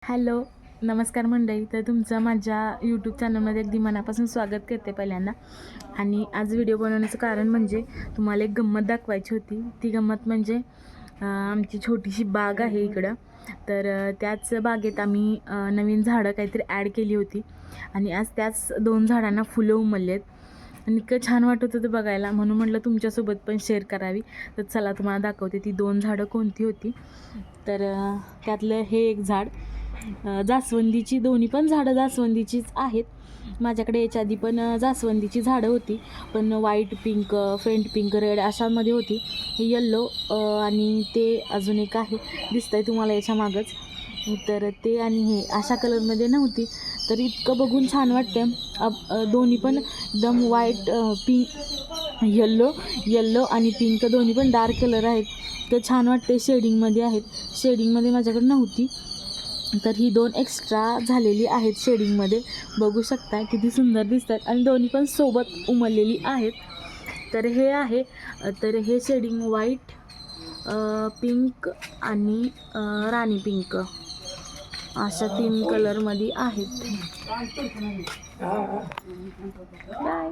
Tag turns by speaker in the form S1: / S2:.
S1: Hello, नमस्कार मंडळी. तर तुमचं माझ्या यूट्यूब चॅनलमध्ये अगदी मनापासून स्वागत करते पहिल्यांदा. आणि आज व्हिडिओ बनवण्याचं कारण म्हणजे तुम्हाला एक गंमत दाखवायची होती. ती गंमत म्हणजे आमची छोटीशी बाग आहे इकडं. तर त्याच बागेत आम्ही नवीन झाडं काहीतरी ॲड केली होती आणि आज त्याच 2 झाडांना फुलं उमलली आहेत आणि इतकं छान वाटत होतं बघायला, म्हणून म्हटलं तुमच्यासोबत पण शेअर करावी. तर चला तुम्हाला दाखवते ती 2 झाडं कोणती होती. तर त्यातलं हे एक झाड जास्वंदीची, दोन्ही पण झाडं जास्वंदीचीच आहेत. माझ्याकडे याच्या आधी पण जास्वंदीची झाडं होती, पण white, pink, faint pink, red अशामध्ये होती. हे येल्लो आणि ते अजून एक आहे, दिसतंय तुम्हाला याच्या मागच. तर ते आणि हे अशा कलरमध्ये नव्हती. तर इतकं बघून छान वाटतं. दोन्ही पण एकदम व्हाईट, पिंक, येल्लो आणि पिंक दोन्ही पण डार्क कलर आहेत. तर छान वाटते, शेडिंगमध्ये आहेत. शेडिंगमध्ये माझ्याकडे नव्हती, तर ही 2 एक्स्ट्रा झालेली आहेत शेडिंगमध्ये. बघू शकता किती सुंदर दिसतात आणि दोन्ही पण सोबत उमललेली आहेत. तर हे आहे, तर हे शेडिंग व्हाईट, पिंक आणि राणी पिंक अशा 3 कलरमध्ये आहेत. बाय.